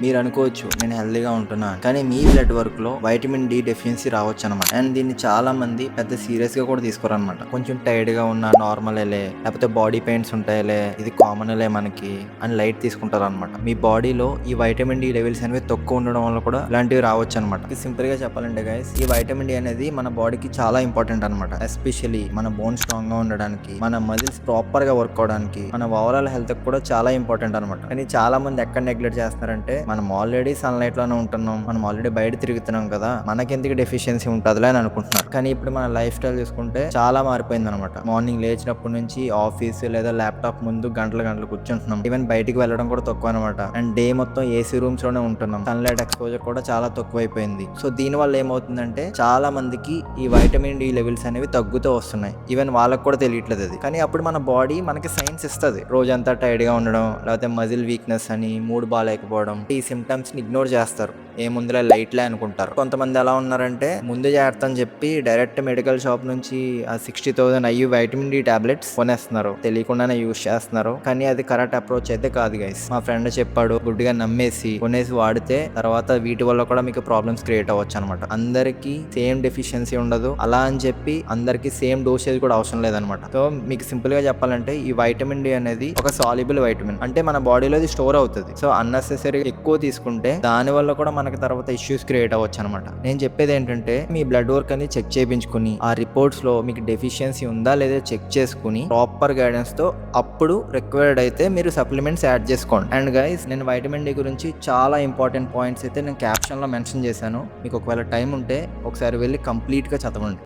మీరు అనుకోవచ్చు నేను హెల్దీగా ఉంటున్నాను, కానీ మీ బ్లడ్ వర్క్ లో వైటమిన్ డి డెఫిషియన్సీ రావచ్చు అనమాట. అండ్ దీన్ని చాలా మంది పెద్ద సీరియస్ గా కూడా తీసుకోరు అనమాట. కొంచెం టైర్డ్ గా ఉన్న నార్మలే, లేకపోతే బాడీ పెయిన్స్ ఉంటాయిలే, ఇది కామన్లే మనకి అని లైట్ తీసుకుంటారు అనమాట. మీ బాడీలో ఈ వైటమిన్ డి లెవెల్స్ అనేవి తక్కువ ఉండడం వల్ల కూడా ఇలాంటివి రావచ్చు అనమాట. సింపుల్ గా చెప్పాలంటే గైస్, ఈ వైటమిన్ డి అనేది మన బాడీకి చాలా ఇంపార్టెంట్ అనమాట. ఎస్పెషల్లీ మన బోన్ స్ట్రాంగ్ గా ఉండడానికి, మన మజిల్స్ ప్రాపర్ గా వర్క్ అవడానికి, మన ఓవరాల్ హెల్త్ కూడా చాలా ఇంపార్టెంట్ అనమాట. కానీ చాలా మంది ఎక్కడ నెగ్లెక్ట్ చేస్తున్నారంటే, మనం ఆల్రెడీ సన్లైట్ లోనే ఉంటున్నాం, మనం ఆల్రెడీ బయట తిరుగుతున్నాం కదా, మనకెందుకు డెఫిషియన్సీ ఉంటుందిలే అని అనుకుంటున్నారు. కానీ ఇప్పుడు మన లైఫ్ స్టైల్ చూసుకుంటే చాలా మారిపోయింది అనమాట. మార్నింగ్ లేచినప్పటి నుంచి ఆఫీస్ లేదా ల్యాప్టాప్ ముందు గంటలు గంటలు కూర్చుంటున్నాం. ఈవెన్ బయటికి వెళ్ళడం కూడా తక్కువ అనమాట. అండ్ డే మొత్తం ఏసీ రూమ్స్ లోనే ఉంటున్నాం. సన్లైట్ ఎక్స్పోజర్ కూడా చాలా తక్కువైపోయింది. సో దీని వల్ల ఏమవుతుందంటే, చాలా మందికి ఈ వైటమిన్ డి లెవెల్స్ అనేవి తగ్గుతూ వస్తున్నాయి. ఈవెన్ వాళ్ళకి కూడా తెలియట్లేదు అది. కానీ అప్పుడు మన బాడీ మనకి సైన్స్ ఇస్తుంది. రోజంతా టైర్డ్ గా ఉండడం, లేకపోతే మజిల్ వీక్నెస్ అని, మూడ్ బాగాలేకపోవడం, ఈ సిమ్టమ్స్ ని ఇగ్నోర్ చేస్తారు. ఏముందిలే లైట్లే అనుకుంటారు. కొంతమంది ఎలా ఉన్నారంటే, ముందు జాగ్రత్త అని చెప్పి డైరెక్ట్ మెడికల్ షాప్ నుంచి ఆ 60,000 అయ్యి వైటమిన్ డి టాబ్లెట్స్ కొనేస్తున్నారు, తెలియకుండానే యూజ్ చేస్తున్నారు. కానీ అది కరెక్ట్ అప్రోచ్ అయితే కాదు గైస్. మా ఫ్రెండ్ చెప్పాడు, గుడ్డిగా నమ్మేసి కొనేసి వాడితే తర్వాత వీటి వల్ల కూడా మీకు ప్రాబ్లమ్స్ క్రియేట్ అవ్వచ్చు అనమాట. అందరికి సేమ్ డెఫిషియన్సీ ఉండదు, అలా అని చెప్పి అందరికి సేమ్ డోసేజ్ కూడా అవసరం లేదనమాట. సో మీకు సింపుల్ గా చెప్పాలంటే, ఈ వైటమిన్ డి అనేది ఒక సాల్యుబుల్ వైటమిన్, అంటే మన బాడీలో ఇది స్టోర్ అవుతుంది. సో అన్నెసెసరీ ఎక్కువ తీసుకుంటే దాని వల్ల కూడా మనకి తర్వాత ఇష్యూస్ క్రియేట్ అవ్వచ్చు అనమాట. నేను చెప్పేది ఏంటంటే, మీ బ్లడ్ వర్క్ అనేది చెక్ చేయించుకుని, ఆ రిపోర్ట్స్ లో మీకు డెఫిషియన్సీ ఉందా లేదా చెక్ చేసుకుని, ప్రాపర్ గైడెన్స్ తో అప్పుడు రిక్వైర్డ్ అయితే మీరు సప్లిమెంట్స్ యాడ్ చేసుకోండి. అండ్ గైస్, నేను వైటమిన్ డి గురించి చాలా ఇంపార్టెంట్ పాయింట్స్ అయితే నేను క్యాప్షన్ లో మెన్షన్ చేశాను. మీకు ఒకవేళ టైం ఉంటే ఒకసారి వెళ్ళి కంప్లీట్ గా చదవండి.